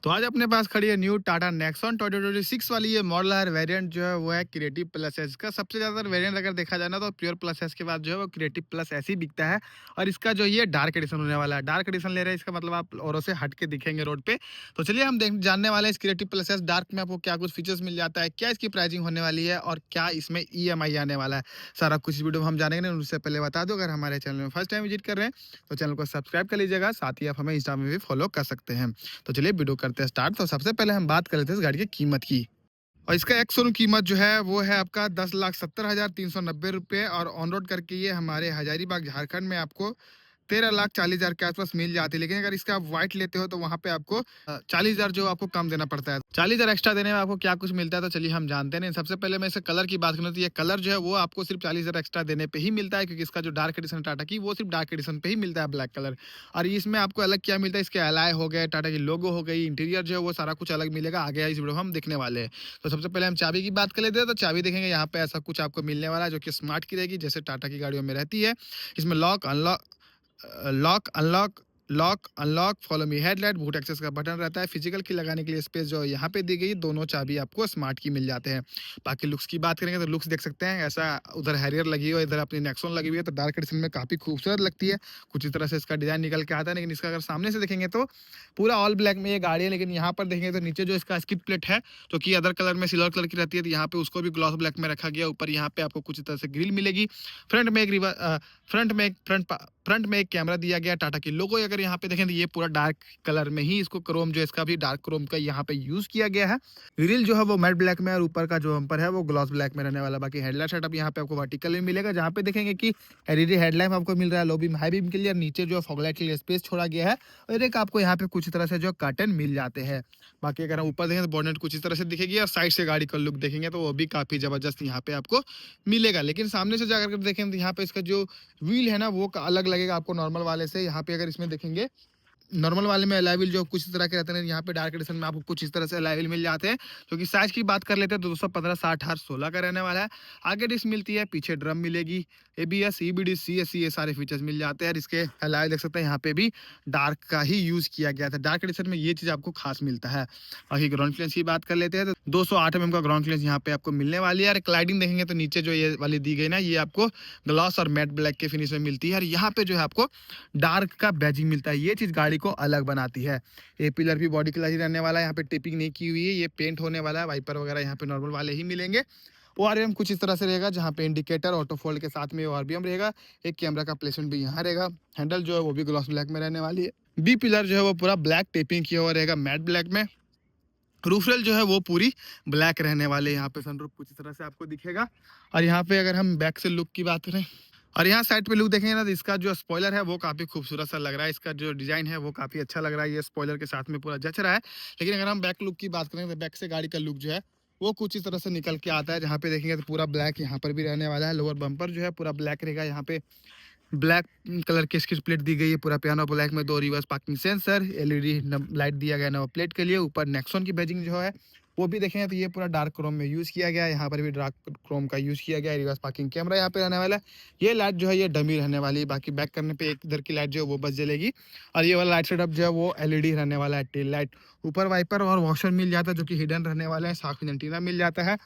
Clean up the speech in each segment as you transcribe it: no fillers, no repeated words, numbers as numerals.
तो आज अपने पास खड़ी है न्यू टाटा नेक्सॉन 2026 वाली ये मॉडल है। वेरिएंट जो है वो है क्रिएटिव प्लस एस का। सबसे ज़्यादा वेरिएंट अगर देखा जाए ना तो प्योर प्लस एस के बाद जो है वो क्रिएटिव प्लस एस ही बिकता है। और इसका जो ये डार्क एडिशन होने वाला है, डार्क एडिशन ले रहे हैं इसका मतलब आप औरों से हट के दिखेंगे रोड पे। तो चलिए हम जानने वाले हैं इस क्रिएटिव प्लस एस डार्क में आपको क्या कुछ फीचर्स मिल जाता है, क्या इसकी प्राइसिंग होने वाली है और क्या इसमें EMI आने वाला है। सारा कुछ वीडियो में हम जानेंगे। उससे पहले बता दो, अगर हमारे चैनल में फर्स्ट टाइम विजिट कर रहे हैं तो चैनल को सब्सक्राइब कर लीजिएगा, साथ ही आप हमें इंस्टा में भी फॉलो कर सकते हैं। तो चलिए वीडियो करते हैं स्टार्ट। तो सबसे पहले हम बात कर लेते हैं इस गाड़ी की कीमत की। और इसका एक्स शोरूम कीमत जो है वो है आपका 10,70,390 रुपये और ऑन रोड करके ये हमारे हजारीबाग झारखंड में आपको 13,40,000 के आसपास मिल जाती है। लेकिन अगर इसका आप व्हाइट लेते हो तो वहाँ पे आपको 40,000 जो आपको कम देना पड़ता है। 40,000 एक्स्ट्रा देने में आपको क्या कुछ मिलता है तो चलिए हम जानते हैं। सबसे पहले मैं इसके कलर की बात करूँ तो ये कलर जो है वो आपको सिर्फ 40,000 एक्स्ट्रा देने पे ही मिलता है, क्योंकि इसका जो डार्क एडिशन टाटा की वो सिर्फ डार्क एडिशन पे ही मिलता है, ब्लैक कलर। और इसमें आपको अलग क्या मिलता है, इसके एलॉय हो गए, टाटा की लोगो हो गई, इंटीरियर जो है वो सारा कुछ अलग मिलेगा। आगे इस वीडियो हम देखने वाले हैं। तो सबसे पहले हम चाबी की बात कर लेते हैं। तो चाबी देखेंगे यहाँ पे ऐसा कुछ आपको मिलने वाला है जो कि स्मार्ट की रहेगी, जैसे टाटा की गाड़ियों में रहती है। इसमें lock unlock follow me headlight boot access का बटन रहता है। फिजिकल की लगाने के लिए स्पेस जो यहाँ पे दी गई, दोनों चाबी आपको स्मार्ट की मिल जाते हैं। बाकी लुक्स की बात करेंगे तो लुक्स देख सकते हैं, ऐसा उधर हैरियर लगी हुई है, इधर अपनी नेक्सॉन लगी हुई है, तो डार्क एडिशन में काफी खूबसूरत लगती है। कुछ इस तरह से इसका डिजाइन निकल के आता है। लेकिन इसका अगर सामने से देखेंगे तो पूरा ऑल ब्लैक में ये गाड़ी है। लेकिन यहाँ पर देखेंगे तो नीचे जो इसका स्किड प्लेट है जो कि अदर कलर में सिल्वर कलर की रहती है, तो यहाँ पे उसको भी ग्लॉस ब्लैक में रखा गया। ऊपर यहाँ पे आपको कुछ इस तरह से ग्रिल मिलेगी। फ्रंट में एक फ्रंट में एक कैमरा दिया गया टाटा की लोगो। अगर यहाँ पे देखें तो ये पूरा डार्क कलर में ही इसको क्रोम जो इसका भी डार्क क्रोम का यहाँ पे यूज किया गया है। ग्रिल जो है वो मैट ब्लैक में और ऊपर का जो बम्पर है वो ग्लॉस ब्लैक में रहने वाला। बाकी हेडलाइट सेटअप यहाँ पे आपको वर्टिकल में मिलेगा, जहाँ पे देखेंगे कि एलईडी हेडलाइट आपको मिल रहा है लो बीम हाई बीम के लिए। नीचे जो फॉगलाइट के लिए स्पेस छोड़ा गया है और एक आपको यहाँ पे कुछ तरह से जो कर्टन मिल जाते हैं। बाकी अगर हम ऊपर देखें तो बॉनेट कुछ इस तरह से दिखेगी और साइड से गाड़ी का लुक देखेंगे तो वो भी काफी जबरदस्त यहाँ पे आपको मिलेगा। लेकिन सामने से जाकर देखें तो यहाँ पे इसका जो व्हील है ना वो अलग लगेगा आपको नॉर्मल वाले से। यहाँ पे अगर इसमें देखेंगे नॉर्मल वाले में एलॉय व्हील जो कुछ इस तरह के रहते हैं, यहाँ पे डार्क एडिशन में आपको कुछ इस तरह से एलॉय व्हील मिल जाते हैं। जो कि साइज की बात कर लेते हैं तो 215, 60, 8, 16 का रहने वाला है। आगे डिस्क मिलती है, पीछे ड्रम मिलेगी, ABS, EBD, CSC ये सारे फीचर्स मिल जाते हैं। और इसके एलॉय देख सकते हैं यहाँ पे भी डार्क का ही यूज किया गया था। डार्क एडिशन में ये चीज आपको खास मिलता है। बाकी ग्राउंड क्लियरेंस की बात कर लेते हैं तो 208 mm का ग्राउंड क्लियरेंस यहाँ पे आपको मिलने वाली है। और क्लाइडिंग देखेंगे तो नीचे जो ये वाली दी गई ना, ये आपको ग्लॉस और मैट ब्लैक के फिनिश में मिलती है। और यहाँ पे जो है आपको डार्क का बैजिंग मिलता है, ये चीज गाड़ी को अलग बनाती है। ये पिलर भी बॉडी कलर ही रहने वाला है, यहाँ पे टिपिंग नहीं की हुई है, ये पेंट होने वाला है। वाइपर वगैरह यहाँ पे नॉर्मल वाले ही मिलेंगे। ORVM कुछ इस तरह से रहेगा, जहाँ पे इंडिकेटर ऑटो फोल्ड के साथ में ORVM रहेगा। एक कैमरा का प्लेसमेंट भी यहाँ रहेगा। हैंडल जो है वो भी ग्लॉस ब्लैक में रहने वाली है। बी पिलर जो है वो पूरा ब्लैक टेपिंग किया हुआ रहेगा मैट ब्लैक में। रूफरेल जो है वो पूरी ब्लैक रहने वाले। यहाँ पे सनरूफ कुछ इस तरह से आपको दिखेगा। और यहाँ पे अगर हम बैक से लुक की बात करें और यहाँ साइड पे लुक देखेंगे ना तो इसका जो स्पॉइलर है वो काफी खूबसूरत सा लग रहा है। इसका जो डिजाइन है वो काफी अच्छा लग रहा है, ये स्पॉइलर के साथ में पूरा जच रहा है। लेकिन अगर हम बैक लुक की बात करें तो बैक से गाड़ी का लुक जो है वो कुछ इस तरह से निकल के आता है। जहाँ पे देखेंगे तो पूरा ब्लैक यहाँ पर भी रहने वाला है। लोअर बम्पर जो है पूरा ब्लैक रहेगा। यहाँ पे ब्लैक कलर की स्किड प्लेट दी गई है, पूरा पियानो ब्लैक में। 2 reverse parking sensor, LED light दिया गया नंबर प्लेट के लिए। ऊपर नेक्सॉन की बैजिंग जो है वो भी देखेंगे तो ये पूरा डार्क क्रोम में यूज किया गया है। यहाँ पर भी डार्क क्रोम का यूज किया गया है। रिवर्स पार्किंग कैमरा यहाँ पे रहने वाला है। ये लाइट जो है ये डमी रहने वाली है। बाकी बैक करने पे एक इधर की लाइट जो है वो बस जलेगी। और ये वाला लाइट सेटअप जो है वो LED रहने वाला है। टेल लाइट, ऊपर वाइपर और वॉशर मिल जाता है जो कि हिडन रहने वाला है। साथ में एंटीना मिल जाता है।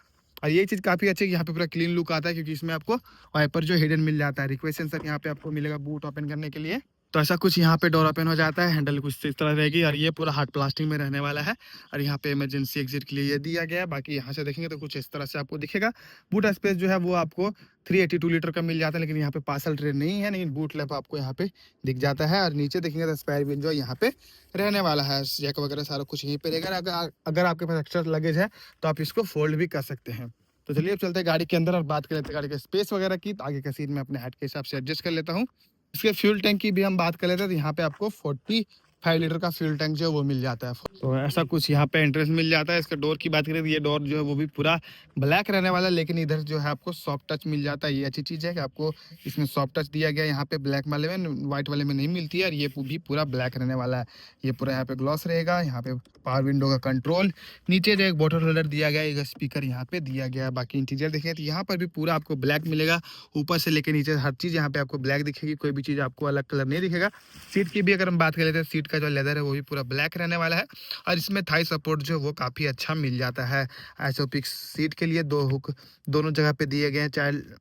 और ये चीज़ काफ़ी अच्छी है कि यहाँ पे पूरा क्लीन लुक आता है, क्योंकि इसमें आपको वाइपर जो हिडन मिल जाता है। रिक्वेस्ट सेंसर यहाँ पे आपको मिलेगा बूट ओपन करने के लिए। तो ऐसा कुछ यहाँ पे डोर ओपन हो जाता है। हैंडल कुछ इस तरह रहेगी और ये पूरा हार्ड प्लास्टिक में रहने वाला है। और यहाँ पे इमरजेंसी एग्जिट के लिए ये दिया गया है। बाकी यहाँ से देखेंगे तो कुछ इस तरह से आपको दिखेगा। बूट स्पेस जो है वो आपको 382 लीटर का मिल जाता है। लेकिन यहाँ पे पार्सल ट्रे नहीं है, लेकिन बूट लैप आपको यहाँ पे दिख जाता है। और नीचे देखेंगे तो स्पेयर व्हील जो यहाँ पे रहने वाला है। जैक वगैरह सारा कुछ यहीं पे रहेगा। अगर आपके पास एक्स्ट्रा लगेज है तो आप इसको फोल्ड भी कर सकते हैं। तो चलिए अब चलते हैं गाड़ी के अंदर और बात कर लेते हैं गाड़ी के स्पेस वगैरह की। तो आगे का सीट मैं अपने हाइट के हिसाब से एडजस्ट कर लेता हूँ। इसके फ्यूल टैंक की भी हम बात कर लेते हैं तो यहाँ पे आपको 45 लीटर का फ्यूल टैंक जो है वो मिल जाता है। तो ऐसा कुछ यहाँ पे एंट्रेंस मिल जाता है। इसका डोर की बात करें तो ये डोर जो है वो भी पूरा ब्लैक रहने वाला है। लेकिन इधर जो है आपको सॉफ्ट टच मिल जाता है। ये अच्छी चीज़ है कि आपको इसमें सॉफ्ट टच दिया गया है। यहाँ पे ब्लैक वाले में, व्हाइट वाले में नहीं मिलती है। और ये भी पूरा ब्लैक रहने वाला है। ये पूरा यहाँ पे ग्लॉस रहेगा। यहाँ पे पावर विंडो का कंट्रोल, नीचे जो एक बॉटल होल्डर दिया गया है, एक स्पीकर यहाँ पे दिया गया है। बाकी इंटीरियर देखें तो यहाँ पर भी पूरा आपको ब्लैक मिलेगा। ऊपर से लेकर नीचे हर चीज़ यहाँ पे आपको ब्लैक दिखेगी, कोई भी चीज़ आपको अलग कलर नहीं दिखेगा। सीट की भी अगर हम बात कर लेते हैं, सीट का जो लेदर है वो भी पूरा ब्लैक रहने वाला है। और इसमें थाई सपोर्ट जो है वो काफ़ी अच्छा मिल जाता है। आइसोपिक्स सीट के लिए 2 हुक दोनों जगह पे दिए गए हैं। चाइल्ड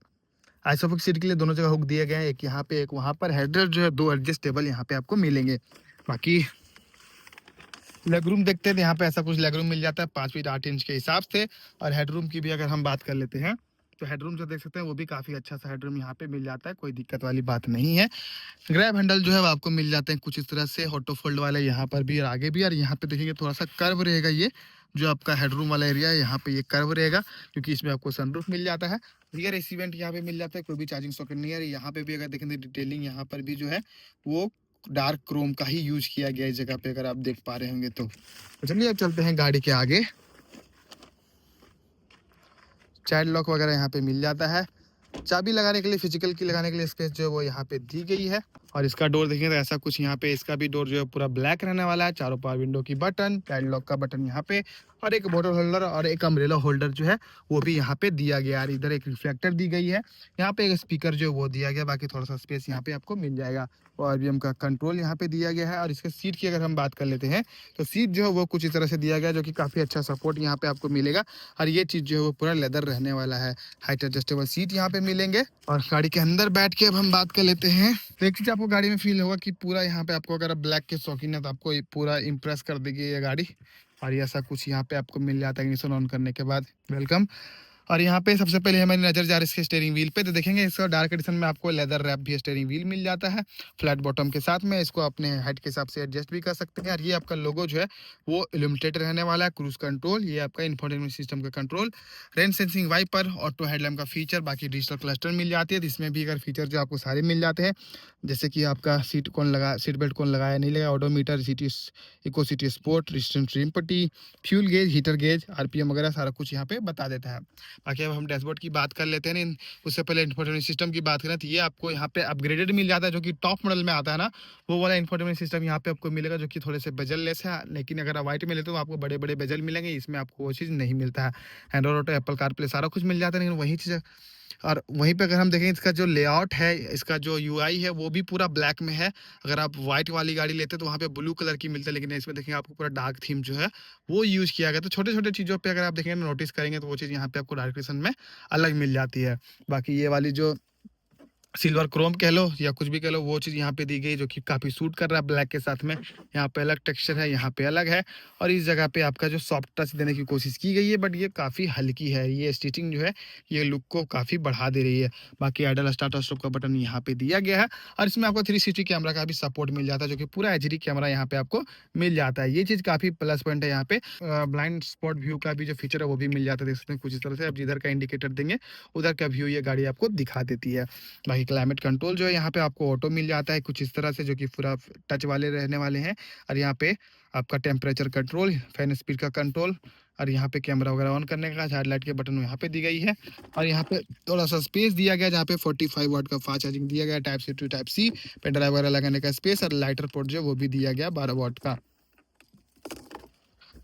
आइसोपिक्स सीट के लिए दोनों जगह हुक दिए गए हैं, एक यहाँ पे एक वहाँ पर। हेडरेस्ट जो है 2 एडजस्टेबल यहाँ पे आपको मिलेंगे। बाकी लेग रूम देखते हैं तो यहाँ पे ऐसा कुछ लेग रूम मिल जाता है 5 फीट 8 इंच के हिसाब से। और हेडरूम की भी अगर हम बात कर लेते हैं तो हेडरूम जो देख सकते हैं वो भी काफ़ी अच्छा सा हेडरूम यहाँ पे मिल जाता है, कोई दिक्कत वाली बात नहीं है। ग्रैब हैंडल जो है वो आपको मिल जाते हैं कुछ इस तरह से, ऑटो फोल्ड वाले यहाँ पर भी और आगे भी। और यहाँ पे देखेंगे थोड़ा सा कर्व रहेगा, ये जो आपका हेडरूम वाला एरिया है यहाँ पे ये कर्व रहेगा, क्योंकि इसमें आपको सनरूफ मिल जाता है। रियर एसी वेंट यहाँ पे मिल जाता है, कोई भी चार्जिंग सॉकेट नहीं है। यहाँ पे भी अगर देखेंगे डिटेलिंग यहाँ पर भी जो है वो डार्क क्रोम का ही यूज किया गया है इस जगह पे, अगर आप देख पा रहे होंगे तो चलिए अब चलते हैं गाड़ी के आगे। चाइल्ड लॉक वगैरह यहाँ पे मिल जाता है। चाबी लगाने के लिए, फिजिकल की लगाने के लिए स्पेस जो है वो यहाँ पे दी गई है। और इसका डोर देखेंगे तो ऐसा कुछ यहाँ पे, इसका भी डोर जो है पूरा ब्लैक रहने वाला है। चारों पावर विंडो की बटन, चाइल्ड लॉक का बटन यहाँ पे, और एक बोतल होल्डर और एक अम्ब्रेला होल्डर जो है वो भी यहाँ पे दिया गया है। इधर एक रिफ्लेक्टर दी गई है, यहाँ पे एक स्पीकर जो है वो दिया गया। बाकी थोड़ा सा स्पेस यहाँ पे आपको मिल जाएगा। और आरबीएम का कंट्रोल यहाँ पे दिया गया है। और इसके सीट की अगर हम बात कर लेते हैं तो सीट जो है वो कुछ इस तरह से दिया गया, जो कि काफ़ी अच्छा सपोर्ट यहाँ पे आपको मिलेगा। और ये चीज़ जो है वो पूरा लेदर रहने वाला है। हाइट एडजस्टेबल सीट यहाँ पे मिलेंगे। और गाड़ी के अंदर बैठ के अब हम बात कर लेते हैं तो एक चीज़ आपको गाड़ी में फील होगा कि पूरा यहाँ पे आपको, अगर आप ब्लैक के शौकीन है तो आपको ये पूरा इंप्रेस कर देगी ये गाड़ी। और ये ऐसा कुछ यहाँ पे आपको मिल जाता है इग्निशन ऑन करने के बाद। वेलकम। और यहाँ पे सबसे पहले हमारी नज़र जा रही है इसके स्टीयरिंग व्हील पे, तो देखेंगे इसका डार्क एडिशन में आपको लेदर रैप भी स्टीयरिंग व्हील मिल जाता है फ्लैट बॉटम के साथ में। इसको अपने हाइट के हिसाब से एडजस्ट भी कर सकते हैं। और ये आपका लोगो जो है वो इल्यूमिनेटेड रहने वाला है। क्रूज कंट्रोल, ये आपका इंफोटेनमेंट सिस्टम का control, rain sensing wiper, auto headlamp का फीचर, बाकी डिजिटल क्लस्टर मिल जाती है। इसमें भी अगर फीचर जो आपको सारे मिल जाते हैं, जैसे कि आपका सीट बेल्ट कौन लगाया नहीं लगाया, odometer, city eco city sport, distance trim पट्टी, fuel gauge, heater gauge, RPM वगैरह सारा कुछ यहाँ पे बता देता है। बाकी अब हम डैशबोर्ड की बात कर लेते हैं। उससे पहले इंफोटेनमेंट सिस्टम की बात करें तो ये आपको यहाँ पे अपग्रेडेड मिल जाता है, जो कि टॉप मॉडल में आता है ना, वो वाला इंफोटेनमेंट सिस्टम यहाँ पे आपको मिलेगा, जो कि थोड़े से बेजल लेस है। लेकिन अगर आप वाइट में लेते हो तो आपको बड़े बड़े बेजल मिलेंगे, इसमें आपको वो चीज़ नहीं मिलता है। एंड्रॉइड ऑटो, एप्पल कारप्ले सारा कुछ मिल जाता है, लेकिन वही चीज़। और वहीं पे अगर हम देखें इसका जो लेआउट है, इसका जो यूआई है वो भी पूरा ब्लैक में है। अगर आप व्हाइट वाली गाड़ी लेते तो वहाँ पे ब्लू कलर की मिलता है, लेकिन इसमें देखेंगे आपको पूरा डार्क थीम जो है वो यूज़ किया गया। तो छोटे छोटे चीज़ों पे अगर आप देखेंगे नोटिस करेंगे तो वो चीज़ यहाँ पे आपको डार्क एडिशन में अलग मिल जाती है। बाकी ये वाली जो सिल्वर क्रोम कह लो या कुछ भी कह लो, वो चीज़ यहाँ पे दी गई, जो कि काफ़ी सूट कर रहा है ब्लैक के साथ में। यहाँ पे अलग टेक्सचर है, यहाँ पे अलग है। और इस जगह पे आपका जो सॉफ्ट टच देने की कोशिश की गई है, बट ये काफ़ी हल्की है। ये स्टिचिंग जो है ये लुक को काफ़ी बढ़ा दे रही है। बाकी आइडल स्टार्ट और स्टॉप का बटन यहाँ पे दिया गया है। और इसमें आपको 360 कैमरा का भी सपोर्ट मिल जाता है, जो कि पूरा एचडी कैमरा यहाँ पे आपको मिल जाता है। ये चीज़ काफ़ी प्लस पॉइंट है। यहाँ पे ब्लाइंड स्पॉट व्यू का भी जो फीचर है वो भी मिल जाता है। देख सकते हैं कुछ इस तरह से आप जिधर का इंडिकेटर देंगे उधर का व्यू ये गाड़ी आपको दिखा देती है। बाकी क्लाइमेट कंट्रोल जो है यहाँ पे आपको ऑटो मिल जाता है कुछ इस तरह से, जो कि पूरा टच वाले रहने वाले हैं। और यहाँ पे आपका टेम्परेचर कंट्रोल, फैन स्पीड का कंट्रोल, और यहाँ पे कैमरा वगैरह ऑन करने का, हेडलाइट के बटन यहाँ पे दी गई है। और यहाँ पे थोड़ा सा स्पेस दिया गया जहाँ पे 45 वाट का फास्ट चार्जिंग दिया गया, type C to type C, pen drive वगैरह लगाने का स्पेस, और लाइटर पोर्ट जो वो भी दिया गया 12 वाट का।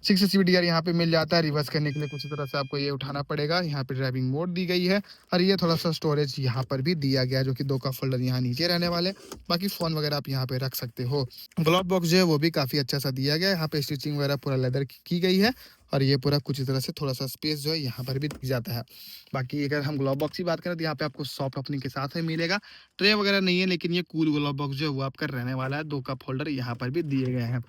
6 सीवीडीआर यहाँ पे मिल जाता है। रिवर्स करने के लिए कुछ तरह से आपको ये उठाना पड़ेगा। यहाँ पे ड्राइविंग मोड दी गई है। और ये थोड़ा सा स्टोरेज यहाँ पर भी दिया गया है, जो कि 2 का फोल्डर यहाँ नीचे रहने वाले। बाकी फ़ोन वगैरह आप यहाँ पे रख सकते हो। ग्लव बॉक्स जो है वो भी काफ़ी अच्छा सा दिया गया है। यहाँ पे स्टिचिंग वगैरह पूरा लेदर की गई है। और ये पूरा कुछ इस तरह से थोड़ा सा स्पेस जो है यहाँ पर भी दिख जाता है। बाकी अगर हम ग्लव बॉक्स की बात करें तो यहाँ पे आपको सॉफ्ट ओपनिंग के साथ में मिलेगा। ट्रे वगैरह नहीं है, लेकिन ये कूल ग्लव बॉक्स जो है वो आपका रहने वाला है। 2 का फोल्डर यहाँ पर भी दिए गए हैं।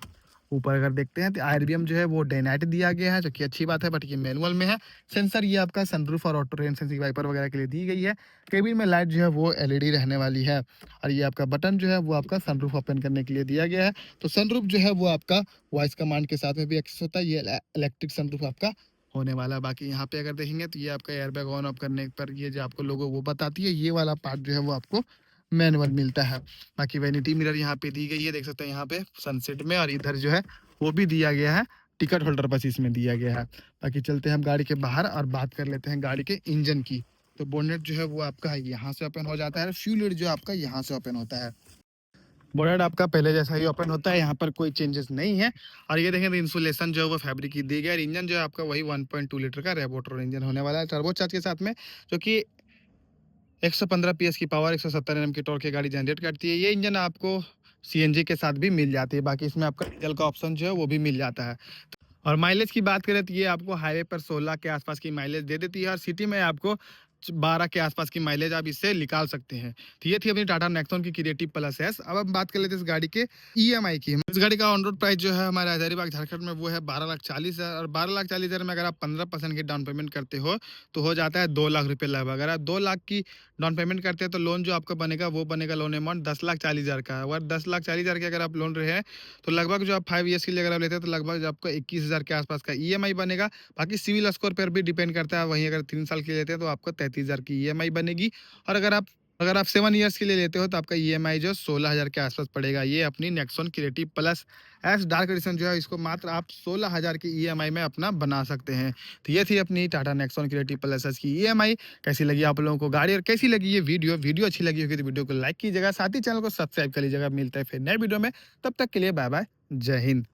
ऊपर अगर देखते हैं तो आरबीएम जो है वो डे नाइट दिया गया है, जो कि अच्छी बात है, बट ये मैनुअल में है। सेंसर ये आपका सनरूफ और ऑटो रेन सेंसिंग वाइपर वगैरह के लिए दी गई है। केबिन में लाइट जो है वो एलईडी रहने वाली है। और ये आपका बटन जो है वो आपका सनरूफ ओपन करने के लिए दिया गया है। तो सनरूफ जो है वो आपका वॉइस कमांड के साथ में भी एक्सेस होता है। ये इलेक्ट्रिक सनरूफ आपका होने वाला है। बाकी यहाँ पे अगर देखेंगे तो ये आपका एयरबैग ऑन ऑफ करने पर ये जो आपको लोगो वो बताती है, ये वाला पार्ट जो है वो आपको मैनुअल मिलता है। बाकी वैनिटी मिरर यहाँ पे दी गई है, देख सकते हैं यहाँ पे सनसेट में। और इधर जो है वो भी दिया गया है, टिकट होल्डर बस इसमें दिया गया है। बाकी चलते हैं हम गाड़ी के बाहर और बात कर लेते हैं गाड़ी के इंजन की। तो बोनेट जो है वो आपका यहाँ से ओपन हो जाता है, फ्यूल लिड जो आपका यहाँ से ओपन होता है। बोनेट आपका पहले जैसा ही ओपन होता है, यहाँ पर कोई चेंजेस नहीं है। और ये देखें तो इंसुलेशन जो है वो फैब्रिक की दी गई है। इंजन जो है आपका वही 1.2 लीटर का रेवोटर इंजन होने वाला है, टर्बो चार्ज के साथ में, जो कि 115 पीएस की पावर, 170 एनएम की टॉर्क की गाड़ी जनरेट करती है। ये इंजन आपको सीएनजी के साथ भी मिल जाती है। बाकी इसमें आपका डीज़ल का ऑप्शन जो है वो भी मिल जाता है। और माइलेज की बात करें तो ये आपको हाईवे पर 16 के आसपास की माइलेज दे देती है और सिटी में आपको 12 के आसपास की माइलेज आप इससे निकाल सकते हैं। तो ये थी अपनी टाटा नेक्सॉन की क्रिएटिव प्लस एस। अब हम बात कर लेते हैं इस गाड़ी के ईएमआई की। इस गाड़ी का ऑन रोड प्राइस जो है हमारे हजारीबाग झारखंड में वो है 12,40,000 और 12,40,000 में अगर आप 15% की डाउन पेमेंट करते हो तो हो जाता है 2 लाख रुपए लगभग। अगर आप 2 लाख की डाउन पेमेंट करते हैं तो लोन जो आपका बनेगा वो बनेगा लोन अमाउंट 10,40,000 का। अगर 10,40,000 की अगर आप लोन रहे हैं तो लगभग जो आप 5 ईयर्स के लिए अगर आप लेते हैं तो लगभग जो आपको 21,000 के आसपास का ईएमआई बनेगा। बाकी सिविल स्कोर पर भी डिपेंड करता है, वहीं अगर 3 साल के लिए लेते हैं तो आपको 33,000 की ईएमआई बनेगी और अगर आप 7 ईयर्स के लिए लेते हो तो आपका ईएमआई जो 16,000 के आसपास पड़ेगा। ये अपनी Nexon creative plus S dark edition जो है इसको मात्र आप 16,000 की ईएमआई में अपना बना सकते हैं। तो ये थी अपनी Tata Nexon creative plus S की ईएमआई। कैसी लगी आप लोगों को गाड़ी और कैसी लगी ये वीडियो अच्छी लगी होगी तो वीडियो को लाइक कीजिएगा, साथ ही चैनल को सब्सक्राइब कर लीजिएगा। मिलता है फिर नए वीडियो में, तब तक के लिए बाय बाय, जय हिंद।